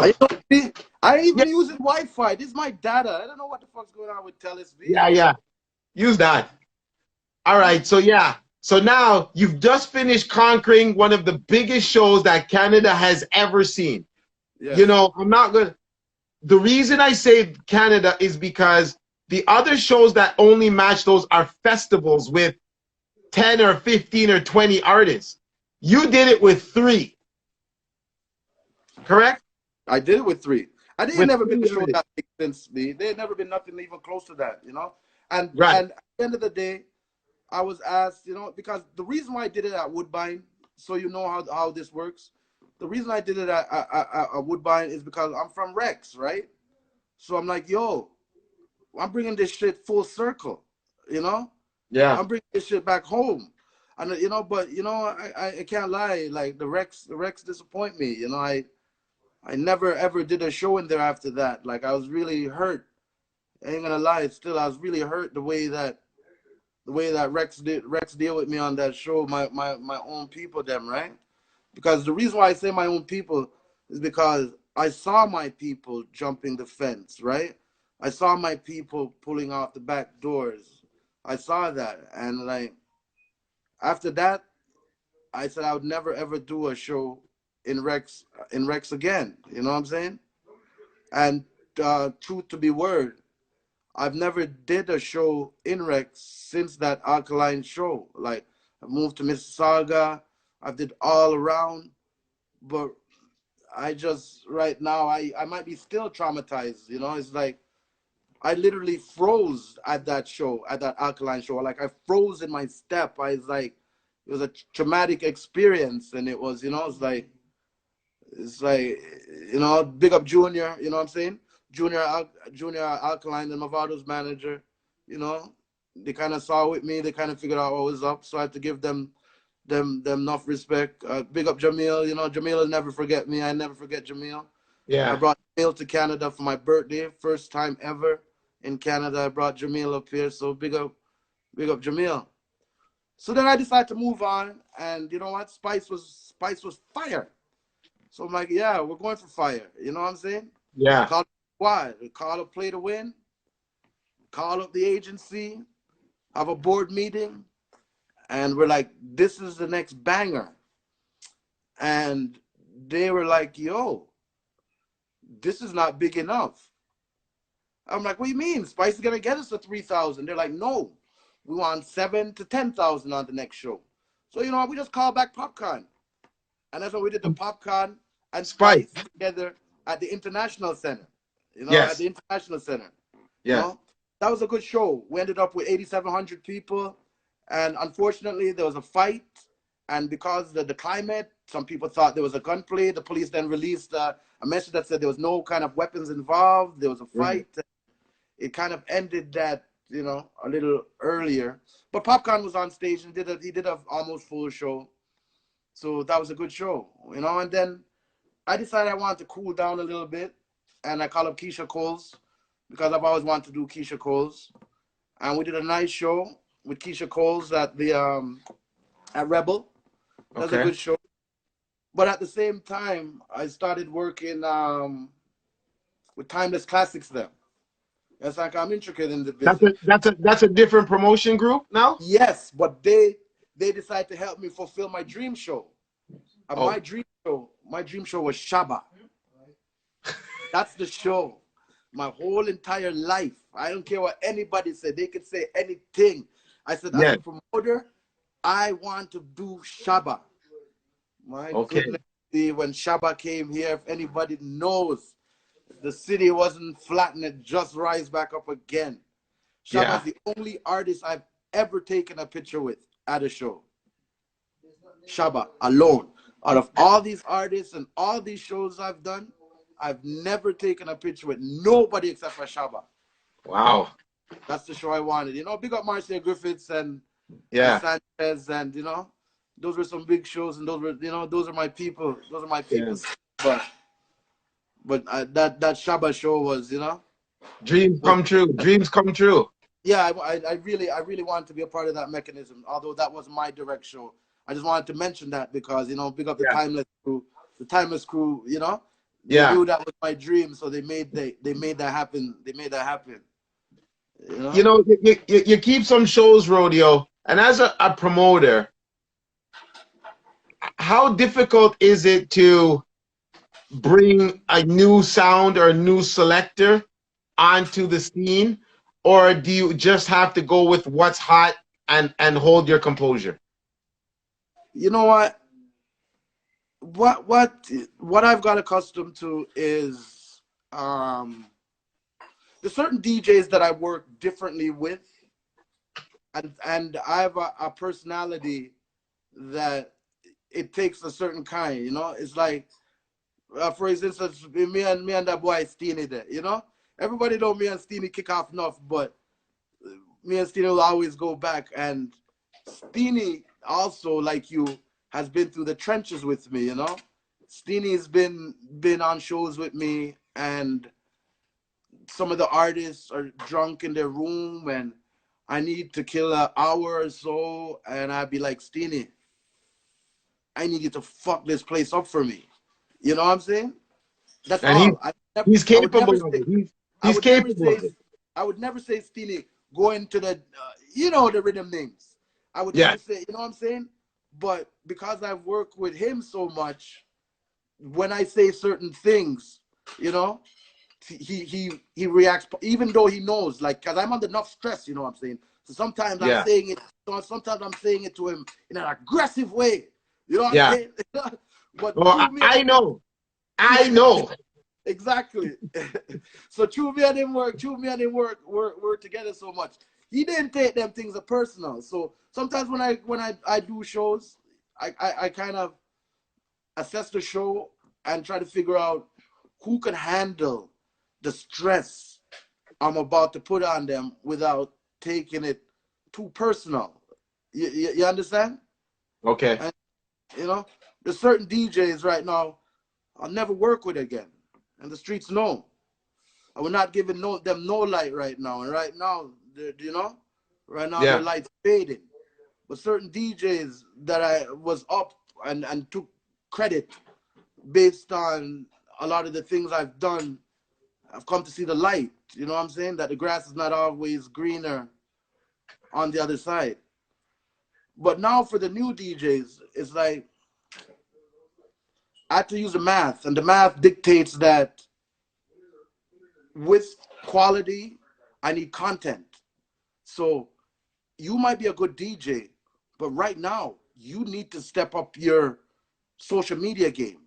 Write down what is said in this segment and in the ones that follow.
I, see, I ain't Yeah, even using Wi-Fi. This is my data. I don't know what the fuck's going on with TeleSV. yeah. Use that. All right. So yeah. So now you've just finished conquering one of the biggest shows that Canada has ever seen. You Yes. know, I'm not gonna. The reason I say Canada is because the other shows that only match those are festivals with 10 or 15 or 20 artists. You did it with 3, correct? I did it with 3. I didn't With never been 3 the show artists. that big since me. There had never been nothing even close to that, you know. Right. And at the end of the day, I was asked, you know, because the reason why I did it at Woodbine, so you know how this works. The reason I did it at Woodbine is because I'm from Rex, right? So I'm like, yo, I'm bringing this shit full circle, you know. Yeah. I'm bringing this shit back home, and you know, but you know, I can't lie. Like the Rex disappoint me. You know, I never ever did a show in there after that. Like I was really hurt. I ain't gonna lie. Still, I was really hurt the way that Rex deal with me on that show. My own people, them right. Because the reason why I say my own people is because I saw my people jumping the fence, right? I saw my people pulling off the back doors. I saw that, and like after that, I said I would never ever do a show in Rex again. You know what I'm saying? And truth to be word, I've never did a show in Rex since that Alkaline show. Like I moved to Mississauga, I did all around, but I just right now I might be still traumatized. You know, it's like I literally froze at that show, at that Alkaline show. Like I froze in my step. I was like, it was a traumatic experience, and it was, you know, it's like, you know, big up Junior. You know what I'm saying? Junior Alkaline and Mavado's manager. You know, they kind of saw with me. They kind of figured out what was up, so I had to give them enough respect. Big up Jamil. You know, Jamil will never forget me. I never forget Jamil. I Yeah. brought Jamil to Canada for my birthday, first time ever in Canada. I brought Jamil up here, so big up Jamil. So then I decided to move on, and you know what? Spice was fire. So I'm like, yeah, we're going for fire. You know what I'm saying? Yeah. Call why? Call up play to win. Call up the agency. Have a board meeting, and we're like, this is the next banger. And they were like, yo, this is not big enough. I'm like, what do you mean? Spice is gonna get us to 3,000. They're like, no, we want 7 to 10,000 on the next show. So you know, we just called back Popcorn, and that's when we did the Popcorn and Spice. Spice together at the International Center. You know, at Yes. the International Center. You Yes. know, that was a good show. We ended up with 8,700 people, and unfortunately, there was a fight. And because of the climate, some people thought there was a gunplay. The police then released a message that said there was no kind of weapons involved. There was a Right. fight. It kind of ended that, you know, a little earlier. But Popcorn was on stage and he did a almost full show. So that was a good show, you know. And then I decided I wanted to cool down a little bit, and I called up Keisha Coles because I've always wanted to do Keisha Coles, and we did a nice show with Keisha Coles at the at Rebel. That was a Okay. good show. But at the same time, I started working with Timeless Classics then. It's like I'm intricate in the business. That's a different promotion group now? Yes, but they decided to help me fulfill my dream show. And Oh, my dream show was Shabba. That's the show. My whole entire life. I don't care what anybody said. They could say anything. I said, as yes. a promoter, I want to do Shabba. My Okay. goodness, when Shabba came here, if anybody knows, the city wasn't flat and it just rise back up again. Yeah. Shabba's the only artist I've ever taken a picture with at a show. Shabba alone. Out of all these artists and all these shows I've done, I've never taken a picture with nobody except for Shabba. Wow. That's the show I wanted. You know, big up Marcia Griffiths and Yeah. Sanchez, and you know, those were some big shows, and those were, you know, those are my people. Those are my Yeah. people. But that Shabba show was, you know, Dreams was, come true. Dreams come true. yeah. I really wanted to be a part of that mechanism. Although that was my direct show, I just wanted to mention that because, you know, big up the Yeah. Timeless crew. The Timeless crew, you know, They Yeah. knew that was my dream, so they made that happen. They made that happen. You You know. know, you keep some shows, Rodeo, and as a promoter, how difficult is it to bring a new sound or a new selector onto the scene, or do you just have to go with what's hot and hold your composure? You know what? What I've got accustomed to is there's certain DJs that I work differently with, and I have a personality that it takes a certain kind. You know, it's like for instance, me and that boy Steeny there. You know, everybody know me and Steeny kick off enough, but me and Steeny will always go back. And Steeny also, like you, has been through the trenches with me. You know, Steeny's been on shows with me, and some of the artists are drunk in their room, and I need to kill an hour or so, and I'd be like, Steeny, I need you to fuck this place up for me. You know what I'm saying? That's And all. he's I would never capable of say, it. I He's would never capable say, of it. I would never say, Steely, go into the, you know, the rhythm names. I would Yeah, never say, you know what I'm saying? But because I've worked with him so much, when I say certain things, you know, he reacts, even though he knows, like, because I'm under enough stress, you know what I'm saying? So sometimes I'm yeah, saying it, sometimes I'm saying it to him in an aggressive way. You know what I'm yeah. saying? But Oh, through me and I him, know. I know. exactly. So true me and him work together so much. He didn't take them things as personal. So sometimes when I do shows, I kind of assess the show and try to figure out who can handle the stress I'm about to put on them without taking it too personal. You understand? Okay. And you know, there's certain DJs right now I'll never work with again, and the streets know. I will not give them no light right now. And right now, you know, right now their Yeah. light's fading. But certain DJs that I was up and took credit based on a lot of the things I've done, I've come to see the light. You know what I'm saying? That the grass is not always greener on the other side. But now for the new DJs, it's like I have to use the math, and the math dictates that with quality, I need content. So you might be a good DJ, but right now you need to step up your social media game.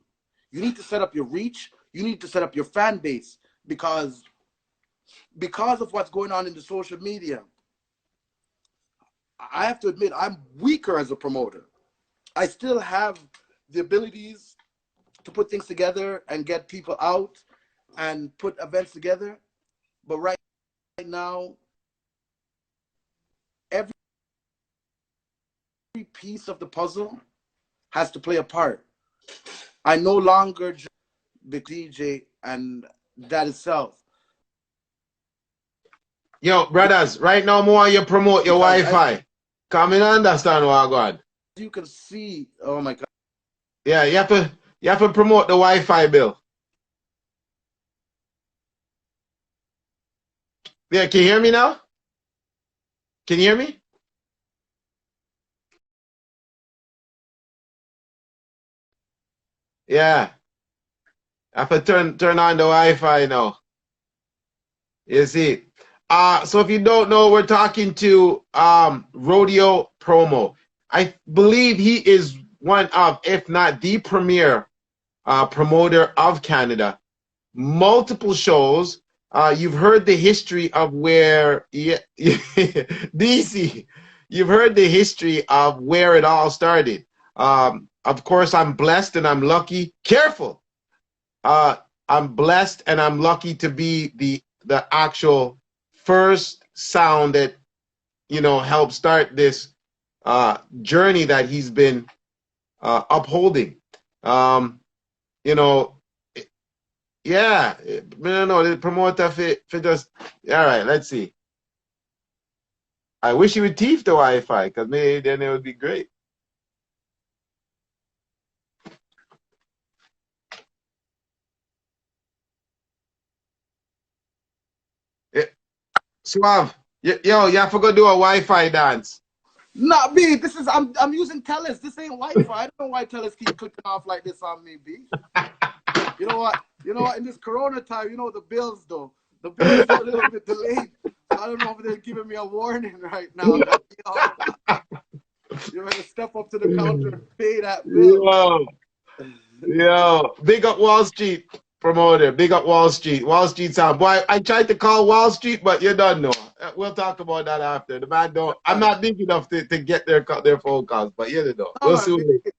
You need to set up your reach. You need to set up your fan base because of what's going on in the social media. I have to admit I'm weaker as a promoter. I still have the abilities to put things together and get people out and put events together, but right now every piece of the puzzle has to play a part. I no longer just big DJ and that itself. Yo, brothers, right now more you promote your Because as Wi-Fi. Come in understand what I got. you can see, oh my God, Yeah, you have to promote the Wi-Fi bill. Yeah, can you hear me now? Can you hear me? Yeah. I have to turn on the Wi-Fi now. You see. So if you don't know, we're talking to Rodeo Promo. I believe he is one of, if not the premier promoter of Canada. Multiple shows. You've heard the history of where, yeah, DC, you've heard the history of where it all started. Of course, I'm blessed and I'm lucky. Careful. Uh, I'm blessed and I'm lucky to be the actual first sound that helped start this journey that he's been upholding. Um, you know, yeah, no, no, the promoter for just all right. Let's see. I wish he would teeth the Wi-Fi because maybe then it would be great. Suave. Yo, you have to go do a Wi-Fi dance. Not me. This is I'm using Telus. This ain't Wi-Fi. I don't know why Telus keep clicking off like this on me, B. You know what? You know what? In this Corona time, you know the bills though. The bills are a little bit delayed. So I don't know if they're giving me a warning right now. But, you better step up to the counter and pay that bill. Yo, big up Wall Street promoter. Big up Wall Street. Wall Street sound. Boy, I tried to call Wall Street, but you don't know. We'll talk about that after. The man don't. I'm not big enough to get their phone calls, but you don't know. No, We'll man, see.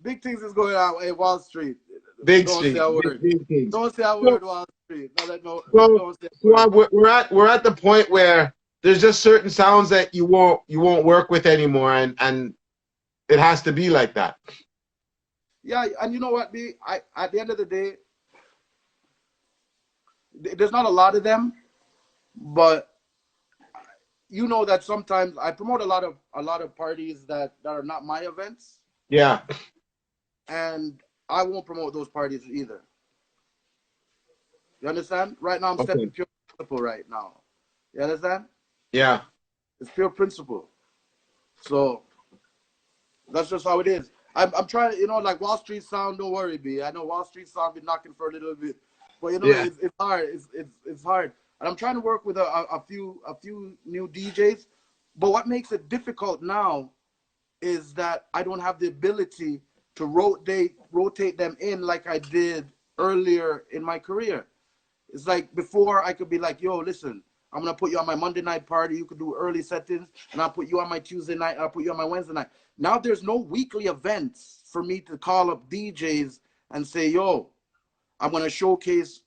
big things is going on at Wall Street. Big Don't Street. say a word. Big things. Don't say a So, word, Wall Street. No, so, don't say a word. we're at the point where there's just certain sounds that you won't work with anymore, and it has to be like that. Yeah, and you know what, B? At the end of the day, there's not a lot of them, but you know that sometimes I promote a lot of parties that are not my events. Yeah. And I won't promote those parties either. You understand? Right now I'm stepping pure principle right now. You understand? Yeah. It's pure principle. So that's just how it is. I'm trying, you know, like Wall Street sound, don't worry, B. I know Wall Street sound been knocking for a little bit. But you know, it's hard. It's hard. And I'm trying to work with a few new DJs. But what makes it difficult now is that I don't have the ability to rotate them in like I did earlier in my career. It's like before I could be like, yo, listen, I'm gonna put you on my Monday night party. You could do early settings, and I'll put you on my Tuesday night. I'll put you on my Wednesday night. Now there's no weekly events for me to call up DJs and say, yo, I'm gonna showcase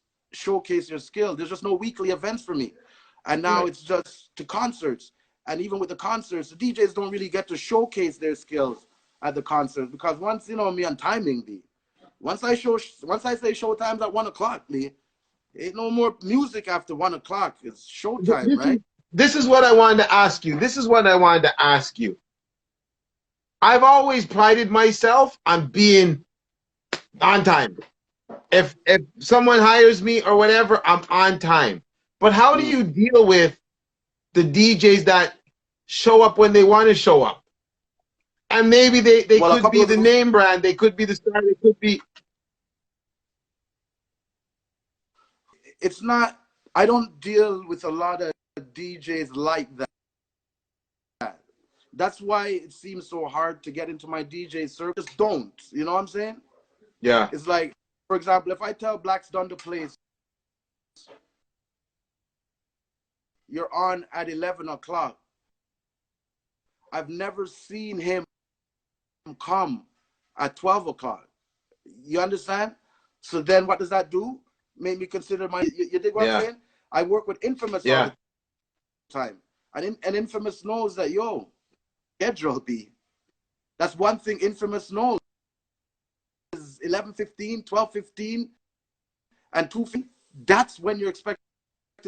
your skill. There's just no weekly events for me, and now it's just to concerts. And even with the concerts, the DJs don't really get to showcase their skills at the concerts because once you know me on timing, B. Once I say showtime's at 1 o'clock, B. Ain't no more music after 1 o'clock. It's showtime, right? This is what I wanted to ask you. This is what I wanted to ask you. I've always prided myself on being on time. If someone hires me or whatever, I'm on time. But how do you deal with the DJs that show up when they want to show up? And maybe they could be the name brand, they could be the star, they could be. It's not, I don't deal with a lot of DJs like that. That's why it seems so hard to get into my DJ circle. Just don't, you know what I'm saying? Yeah. It's like, for example, if I tell Black's Done the Place, you're on at 11 o'clock. I've never seen him come at 12 o'clock. You understand? So then what does that do? Make me consider my, you dig what I'm saying? I work with Infamous all the time. And Infamous knows that, yo, schedule B. That's one thing Infamous knows. Is 11:15, 12:15, and 2:15. That's when you're expected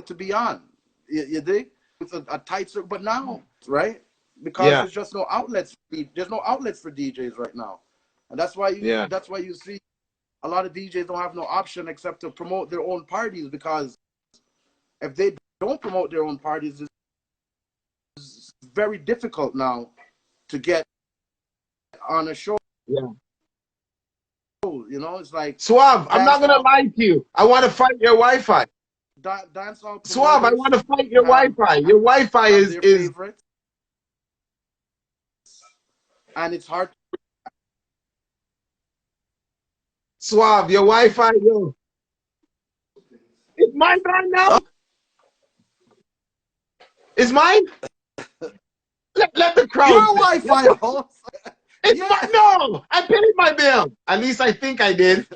to be on. You dig? It's a tight circle. But now, right? Because there's just no outlets. There's no outlets for DJs right now. And that's why you see a lot of DJs don't have no option except to promote their own parties, because if they don't promote their own parties, it's very difficult now to get on a show. Yeah. You know, it's like Suave, I'm not gonna lie to you. I want to fight your Wi-Fi. Suave, I want to fight your Wi-Fi. Your Wi-Fi is favorites. And it's hard. Suave, your Wi-Fi, yo. Is mine right now? Is mine? Let the crowd. Your Wi-Fi host. It's my, no, I paid my bill. At least I think I did.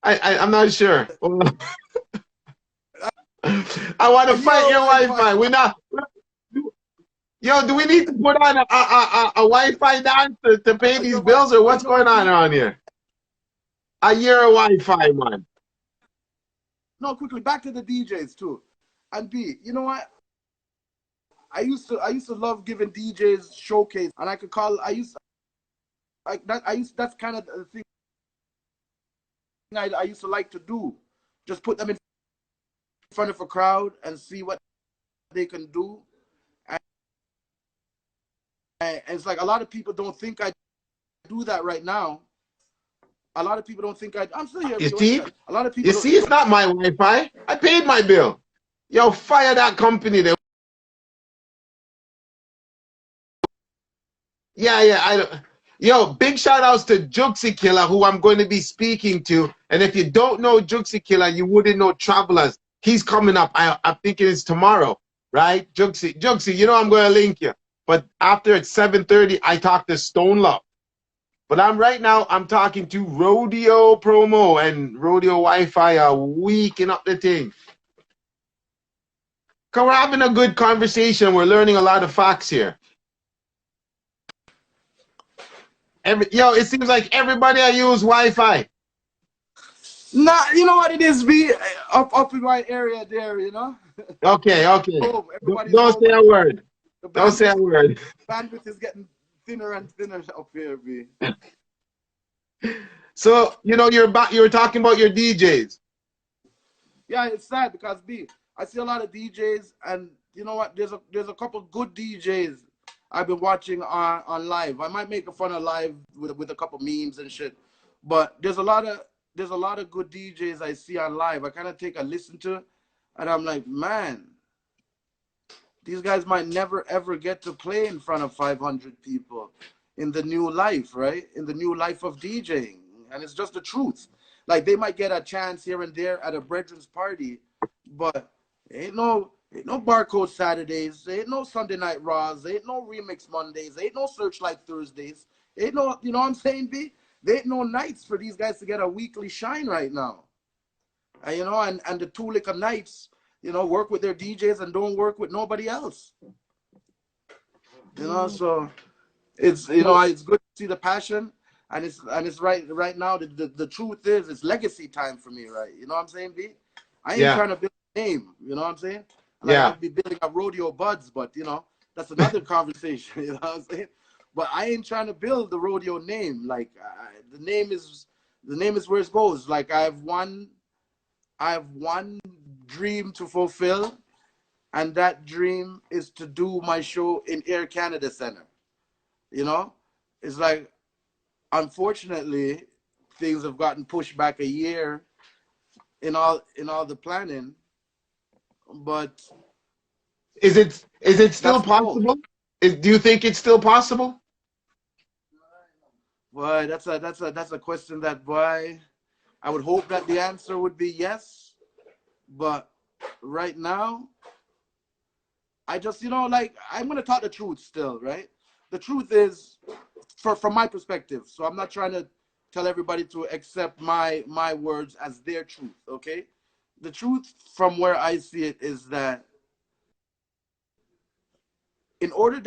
I'm not sure. I want to fight your Wi-Fi. We're not. Yo, do we need to put on a Wi-Fi dance to pay these bills, or what's going on around here? A year of Wi-Fi, man. No, quickly back to the DJs too. And B, you know what? I used to love giving DJs showcase, and I could call. That's kind of the thing I used to like to do. Just put them in front of a crowd and see what they can do. And it's like a lot of people don't think I do that right now. A lot of people don't think I'm still here, You B. What you see? got? A lot of You people don't. see, it's not my Wi-Fi. I paid my bill. Yo, fire that company. Yeah. I don't. Yo, big shout outs to Juxi Killer, who I'm going to be speaking to. And if you don't know Juxi Killer, you wouldn't know Travelers. He's coming up. I'm thinking it's tomorrow, right? Juxi, you know I'm going to link you. But after it's 7:30, I talk to Stone Love. But right now, I'm talking to Rodeo Promo and Rodeo Wi-Fi are weaking up the thing. Cause we're having a good conversation. We're learning a lot of facts here. It seems like everybody I use Wi-Fi. Nah, you know what it is, B? Up in my area there, you know? Okay. Home. Everybody's Don't home. say a word. The Don't say a word. bandwidth is getting thinner and thinner up here, B. So you're talking about your DJs. Yeah, it's sad because B, I see a lot of DJs, and you know what? There's a couple good DJs I've been watching on live. I might make a fun of live with a couple memes and shit, but there's a lot of good DJs I see on live. I kind of take a listen to, and I'm like, man, these guys might never ever get to play in front of 500 people in the new life, right? In the new life of DJing, and it's just the truth. Like they might get a chance here and there at a brethren's party, but ain't no barcode Saturdays, ain't no Sunday night Raws, ain't no remix Mondays, ain't no Searchlight Thursdays, ain't no, you know what I'm saying, B? There ain't no nights for these guys to get a weekly shine right now. And the two liquor nights, work with their DJs and don't work with nobody else. So it's good to see the passion, and it's right now. The truth is, it's legacy time for me, right? You know what I'm saying, B? I ain't Yeah. trying to build a name. You know what I'm saying? Like Yeah. I'd be building up rodeo buds, but that's another conversation. You know what I'm saying? But I ain't trying to build the rodeo name. Like the name is where it goes. Like I have one dream to fulfill, and that dream is to do my show in Air Canada Center. You know, it's like, unfortunately, things have gotten pushed back a year in all the planning, but Is it still that's the goal. possible? Do you think it's still possible? Boy, that's a question that, boy, I would hope that the answer would be yes, but right now, I just, like, I'm gonna talk the truth still, right? The truth is, from my perspective. So I'm not trying to tell everybody to accept my words as their truth. Okay, the truth from where I see it is that in order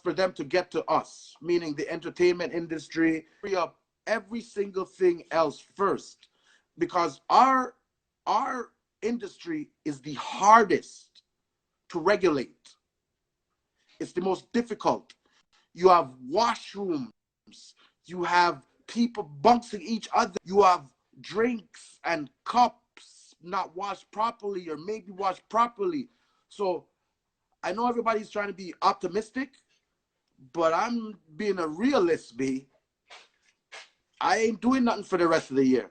for them to get to us, meaning the entertainment industry, free up every single thing else first, because our industry is the hardest to regulate. It's the most difficult. You have washrooms, you have people bunking each other, you have drinks and cups not washed properly or maybe washed properly. So I know everybody's trying to be optimistic, but I'm being a realist, B. I ain't doing nothing for the rest of the year.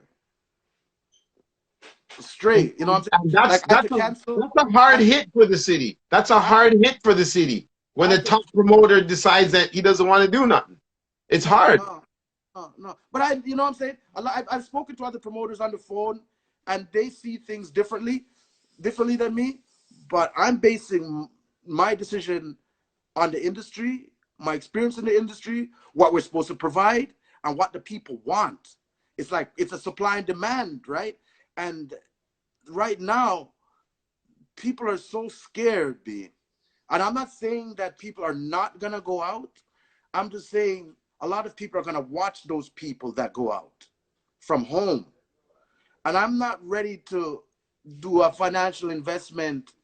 And, Straight, you know what I'm saying? and that's Like I had that's to a cancel. that's a hard I, hit for the city. That's a I had to. hard hit for the city when I the had to. top promoter decides that he doesn't want to do nothing. It's hard. No, no. But you know what I'm saying? I've spoken to other promoters on the phone, and they see things differently than me. But I'm basing my decision on the industry, my experience in the industry, what we're supposed to provide, and what the people want. It's like it's a supply and demand, right? And right now, people are so scared, B. And I'm not saying that people are not gonna go out. I'm just saying a lot of people are gonna watch those people that go out from home. And I'm not ready to do a financial investment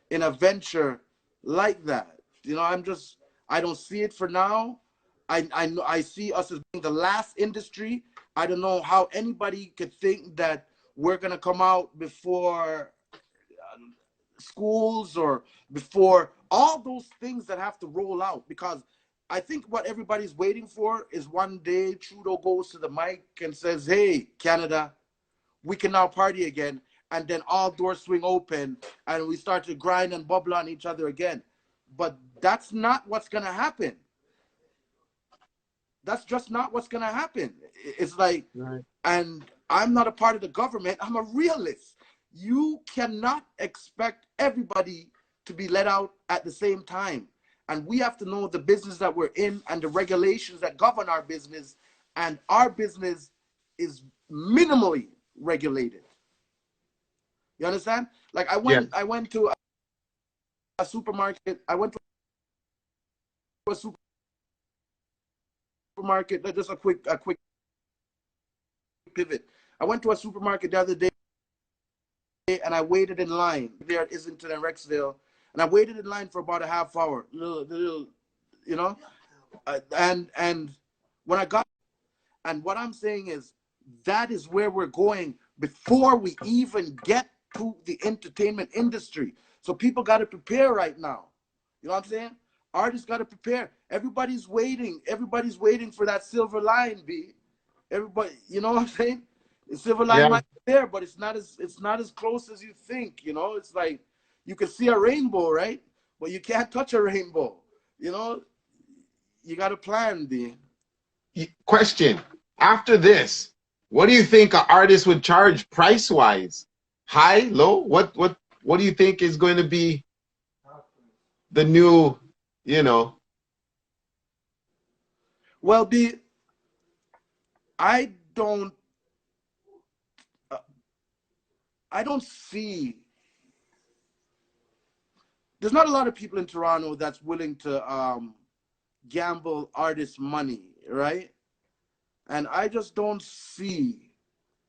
in a venture like that. I don't see it for now. I see us as being the last industry. I don't know how anybody could think that we're gonna come out before schools or before all those things that have to roll out. Because I think what everybody's waiting for is one day Trudeau goes to the mic and says, hey, Canada, we can now party again. And then all doors swing open and we start to grind and bubble on each other again. But that's not what's going to happen. That's just not what's going to happen. It's like, right. And I'm not a part of the government. I'm a realist. You cannot expect everybody to be let out at the same time. And we have to know the business that we're in and the regulations that govern our business. And our business is minimally regulated. You understand? Like I went to a supermarket. I went to a supermarket. Just a quick pivot. I went to a supermarket the other day and I waited in line there at Islington and Rexdale, and I waited in line for about a half hour. Little, you know, and when I got, and what I'm saying is that is where we're going before we even get to the entertainment industry. So people got to prepare right now. You know what I'm saying? Artists got to prepare. Everybody's waiting. Everybody's waiting for that silver line, B. Everybody, you know what I'm saying? The silver line might be there, but it's not as close as you think. You know, it's like you can see a rainbow, right? But you can't touch a rainbow. You know, you got to plan, B. Question: after this, what do you think an artist would charge price-wise? High, low? What do you think is going to be the new, you know? Well, B, I don't see, there's not a lot of people in Toronto that's willing to gamble artists' money, right? And I just don't see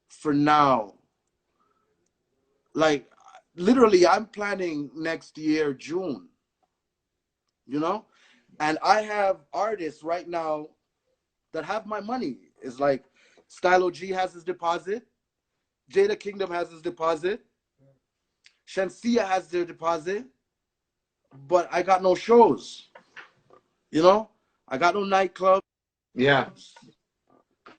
for now. Like, literally, I'm planning next year, June, you know? And I have artists right now that have my money. It's like Stylo G has his deposit. Jada Kingdom has his deposit. Shensia has their deposit. But I got no shows. You know? I got no nightclubs. Yeah.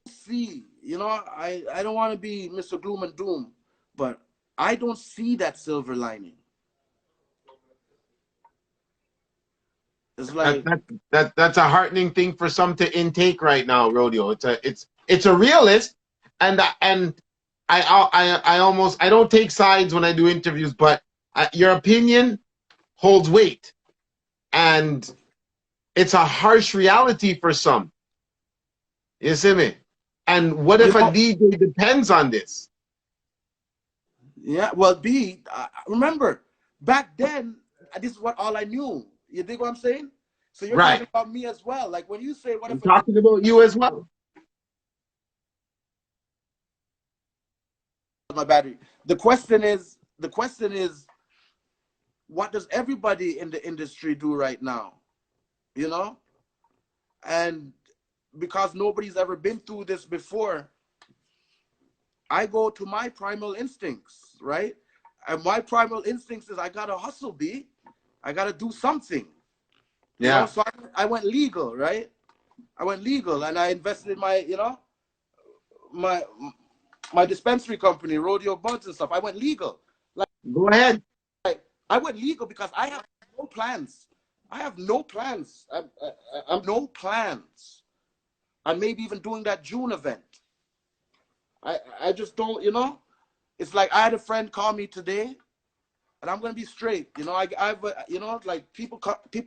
See, you know, I don't want to be Mr. Gloom and Doom, but I don't see that silver lining. It's like that's a heartening thing for some to intake right now, Rodeo. It's a realist, and I almost, I don't take sides when I do interviews, but your opinion holds weight, and it's a harsh reality for some. You see me? And what if a DJ depends on this? Yeah, well, B, remember, back then, this is all I knew. You dig what I'm saying? So you're talking about me as well. Like when you say, what I'm talking about you as well. My battery. The question is, what does everybody in the industry do right now? You know? And because nobody's ever been through this before, I go to my primal instincts, right? And my primal instincts is I gotta hustle, B. I gotta do something. Yeah. You know? So I went legal, right? I went legal and I invested in my, you know, my dispensary company, Rodeo Buds and stuff. I went legal. Like, go ahead. Like, I went legal because I have no plans. I have no plans. I'm no plans. I maybe even doing that June event. I just don't, you know. It's like I had a friend call me today, and I'm gonna be straight. You know, I've you know, like people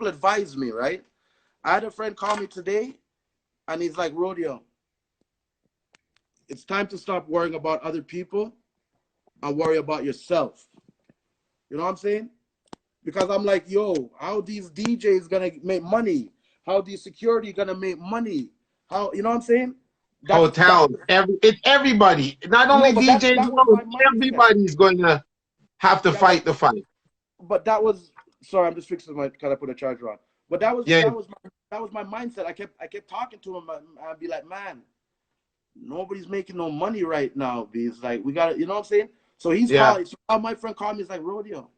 advise me, right? I had a friend call me today, and he's like, Rodeo, it's time to stop worrying about other people and worry about yourself. You know what I'm saying? Because I'm like, yo, how these DJs gonna make money? How these security gonna make money? How, you know what I'm saying? Hotels, it's everybody. Not only DJs, everybody's going to have to fight the fight. But that was, sorry, I'm just fixing my, because I put a charger on. But that was my mindset. I kept talking to him. I'd be like, man, nobody's making no money right now. It's like, we got to, you know what I'm saying? So he's calling. So my friend called me. He's like, Rodeo,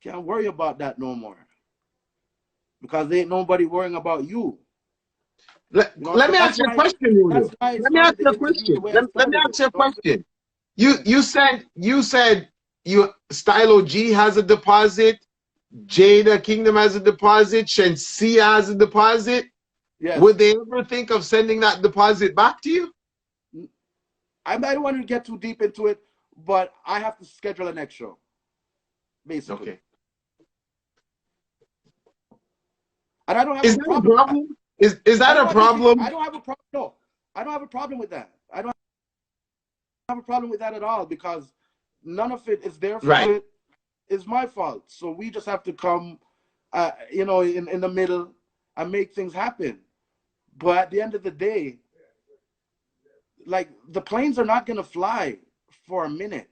Can't worry about that no more because there ain't nobody worrying about you. You know, Let so me ask you a question, that's Julio. why I Let me ask started you the a interview the question. way I Let me started it. ask you a You know what I'm question. saying? You said you Stylo G has a deposit, Jada Kingdom has a deposit, Shensia has a deposit. Yes. Would they ever think of sending that deposit back to you? I don't want to get too deep into it, but I have to schedule a next show, basically. Okay. And I don't have Is a that a problem with that. problem? Is I that don't a have issue. I problem? don't have a problem. No, I don't have a problem with that. I don't have a problem with that at all because none of it is their Right. fault. It's my fault. So we just have to come, in the middle and make things happen. But at the end of the day, like the planes are not gonna fly for a minute,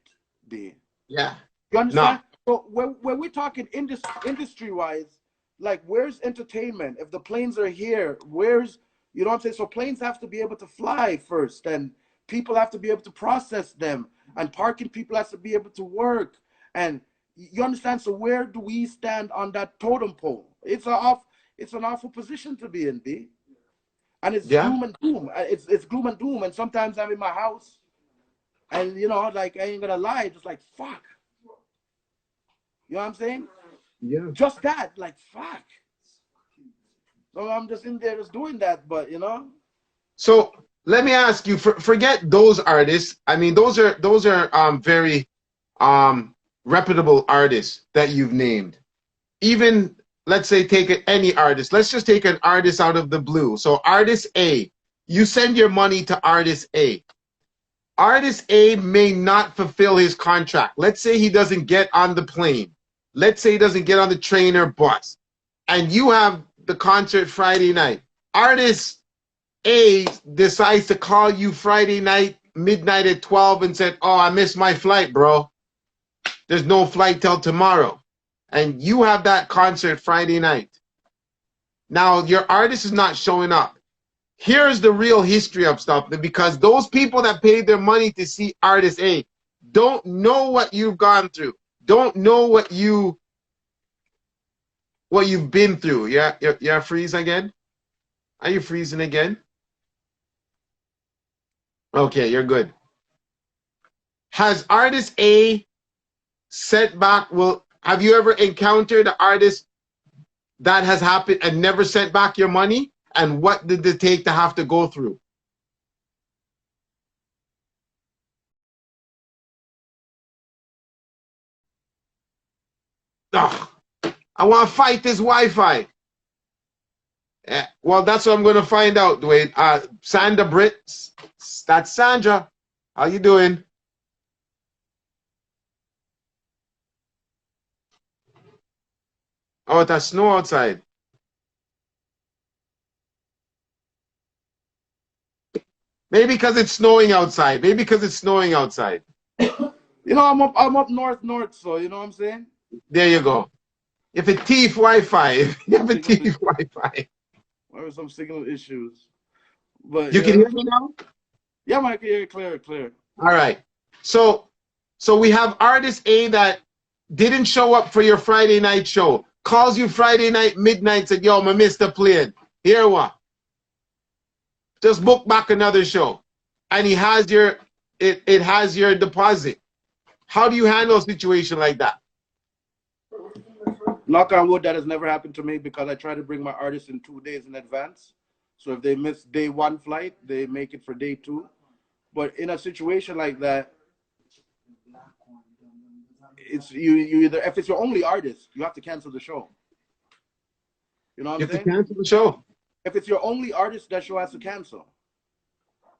B. Yeah. You No. understand? So when we're talking industry wise, like where's entertainment? If the planes are here, where's you know what I'm saying? So planes have to be able to fly first, and people have to be able to process them, and parking people have to be able to work. And you understand? So where do we stand on that totem pole? It's an awful position to be in, B. And it's Yeah. gloom and doom. It's gloom and doom. And sometimes I'm in my house, and like I ain't gonna lie, just like fuck. You know what I'm saying? Yeah. Just that, like fuck. So I'm just in there just doing that, but So let me ask you, forget those artists. I mean, those are very reputable artists that you've named. Even let's say take any artist. Let's just take an artist out of the blue. So artist A, you send your money to artist A. Artist A may not fulfill his contract. Let's say he doesn't get on the plane. Let's say he doesn't get on the train or bus. And you have the concert Friday night. Artist A decides to call you Friday night, midnight at 12 and said, "Oh, I missed my flight, bro. There's no flight till tomorrow." And you have that concert Friday night. Now, your artist is not showing up. Here's the real history of stuff because those people that paid their money to see artist A don't know what you've gone through, don't know what you've been through. Yeah, you're freeze again? Are you freezing again? Okay, you're good. Has artist A sent back? Well, have you ever encountered an artist that has happened and never sent back your money? And what did it take to have to go through? Ugh, I want to fight this Wi-Fi. Well, that's what I'm going to find out, Dwayne. Sandra Britt, that's Sandra. How you doing? Oh, that's snow outside. Maybe because it's snowing outside. Maybe because it's snowing outside. I'm up north, so you know what I'm saying? There you go. If it thief Wi-Fi, if you have a Signal thief Wi-Fi. There were some signal issues. But You can hear me now? yeah, man, I can hear you clear. All right. So we have artist A that didn't show up for your Friday night show. Calls you Friday night midnight, said, "Yo, I missed the plane. Here what? Just book back another show." And he has it has your deposit. How do you handle a situation like that? Knock on wood, that has never happened to me because I try to bring my artists in 2 days in advance. So if they miss day one flight, they make it for day two. But in a situation like that, it's you either if it's your only artist, you have to cancel the show. You know what You I'm have to saying? cancel the show. If it's your only artist, that show has to cancel.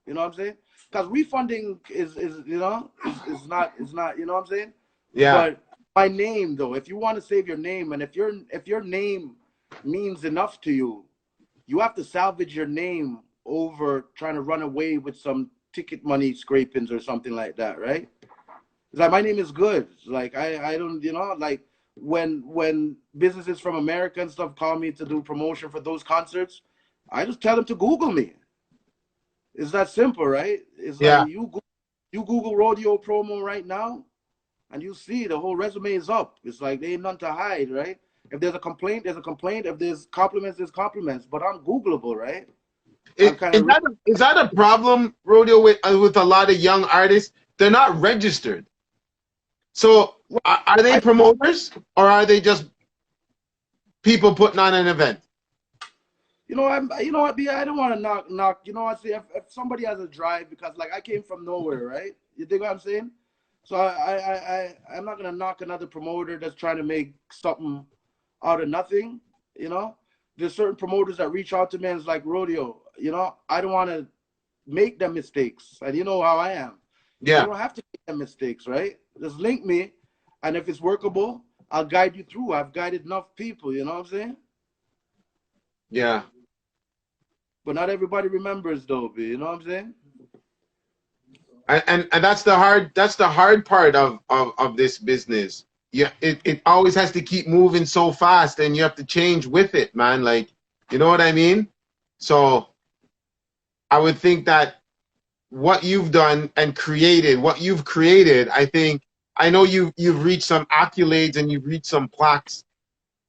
You know what I'm saying? Because refunding is not you know what I'm saying? Yeah. But my name though, if you want to save your name and if your name means enough to you, you have to salvage your name over trying to run away with some ticket money scrapings or something like that, right? It's like my name is good. Like I don't like when businesses from America and stuff call me to do promotion for those concerts, I just tell them to Google me. It's that simple, right? It's like Yeah. you Google Rodeo promo right now, and you see the whole resume is up. It's like they ain't none to hide, right? If there's a complaint, there's a complaint. If there's compliments, there's compliments. But I'm Googleable, right? I'm kind of Is that a problem, Rodeo, with a lot of young artists? They're not registered. So are they I, promoters or are they just people putting on an event? you know what, B, I don't want to knock. You know what? See, if somebody has a drive, because like I came from nowhere, right? You think what I'm saying? So I'm not gonna knock another promoter that's trying to make something out of nothing. You know, there's certain promoters that reach out to me and it's like rodeo. You know, I don't want to make them mistakes, and you know how I am. You Yeah, don't have to make them mistakes, right? Just link me, and if it's workable, I'll guide you through. I've guided enough people. You know what I'm saying? yeah. But not everybody remembers though, B. You know what I'm saying? And that's the hard part of this business. Yeah, it always has to keep moving so fast and you have to change with it, man. Like, you know what I mean? So I would think that what you've done and created, what you've created, I think I know you've reached some accolades and you've reached some plaques,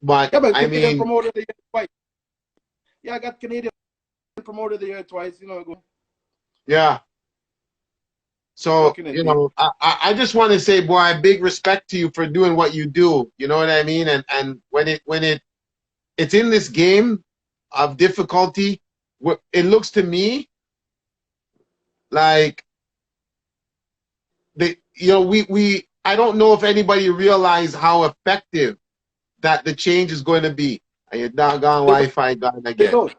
but Yeah, but I Canadian mean, promoter of the year twice. Yeah, I got Canadian promoter of the year twice. You know, yeah. So, working it, you B. know, I just want to say, boy, big respect to you for doing what you do. You know what I mean? And it's in this game of difficulty, it looks to me like we I don't know if anybody realized how effective that the change is going to be. And your doggone They don't. Wi-Fi gone They again. don't.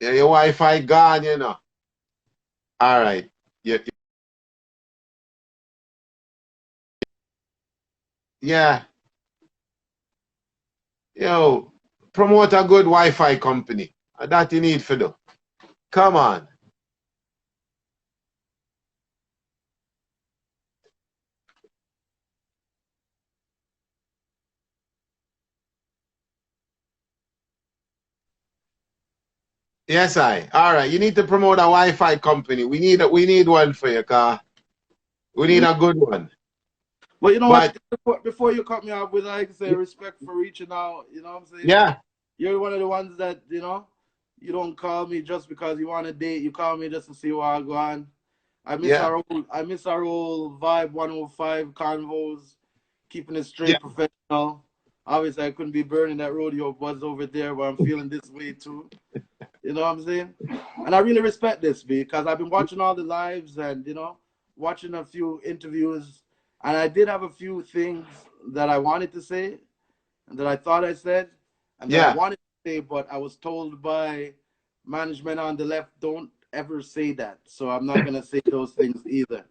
Yeah, your Wi-Fi gone, you know. All right. Yeah, yeah. Yo, promote a good Wi-Fi company. That you need for do. Come on. Yes, I. All right. You need to promote a Wi-Fi company. We need one for you, car. We need Mm-hmm. a good one. But you know what? But Before you cut me off, with like I say, respect for reaching out. You know what I'm saying? yeah, You're one of the ones that you don't call me just because you want to date. You call me just to see what I go on. yeah, I miss our old vibe 105 convos, keeping it yeah, straight professional. Obviously, I couldn't be burning that rodeo buzz over there, but I'm feeling this way too. You know what I'm saying? And I really respect this because I've been watching all the lives and watching a few interviews, and I did have a few things that I wanted to say and that I thought I said and that I yeah. wanted to say, but I was told by management on the left, don't ever say that. So I'm not gonna say those things either.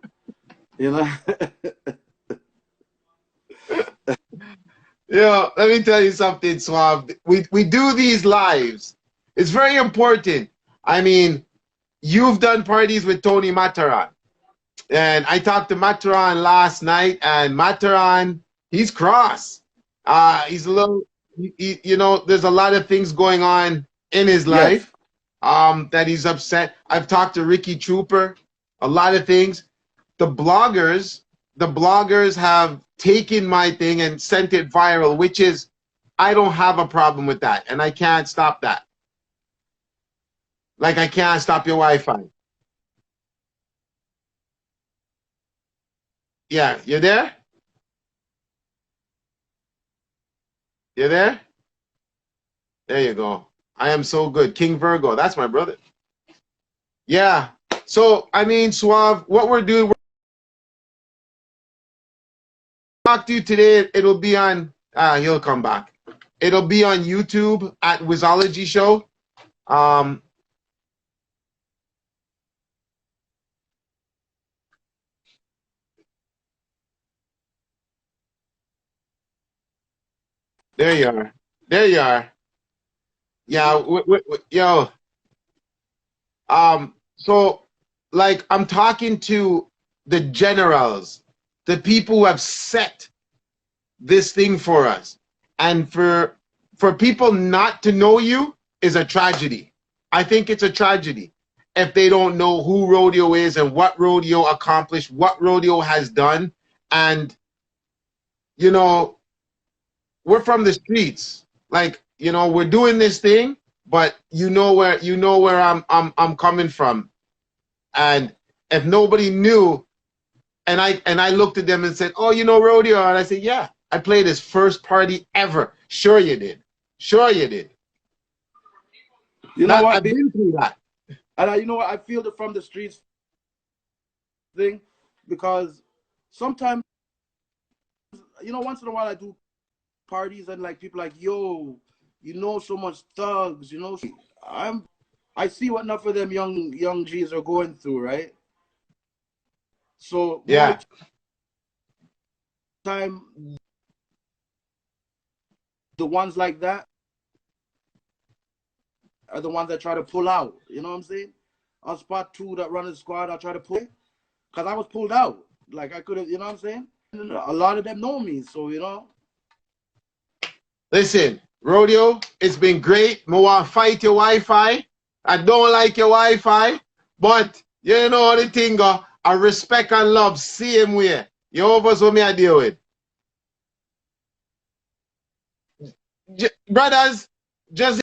You know? Yo, let me tell you something, Suave. We do these lives. It's very important. I mean, you've done parties with Tony Mataran. And I talked to Mataran last night, and Mataran, he's cross. He's a little, there's a lot of things going on in his Yes. life that he's upset. I've talked to Ricky Trooper, a lot of things. The bloggers have taken my thing and sent it viral, which is, I don't have a problem with that, and I can't stop that. Like I can't stop your Wi-Fi. Yeah, you there? You there? There you go. I am so good. King Virgo. That's my brother. Yeah. So, I mean, Suave, what we're doing, we're talk to you today. It'll be on, he'll come back. It'll be on YouTube at Wizology Show. Um, there you are. There you are. Yeah, yo. So, like, I'm talking to the generals, the people who have set this thing for us. And for people not to know you is a tragedy. I think it's a tragedy. if they don't know who rodeo is and what rodeo accomplished, what rodeo has done. And, you know, we're from the streets. Like, you know, we're doing this thing, but you know where I'm coming from. And if nobody knew, and I looked at them and said, "Oh, you know rodeo?" And I said, "Yeah, I played his first party ever." Sure you did. Sure you did. You know That what? I've been through that. And you know what? I feel it from the streets thing, because sometimes, you know, once in a while I do parties and like people like, yo, you know, so much thugs, you know. I see what enough of them young G's are going through, right? So more Yeah. time, the ones like that are the ones that try to pull out. You know what I'm saying? On spot two that run the squad, I try to pull, because I was pulled out. Like I could have, you know what I'm saying? A lot of them know me, so you know. Listen, rodeo, it's been great. I want to fight your Wi-Fi. I don't like your Wi-Fi, but you know the thing go. I respect and love same way. You overs what me I deal with. Brothers, just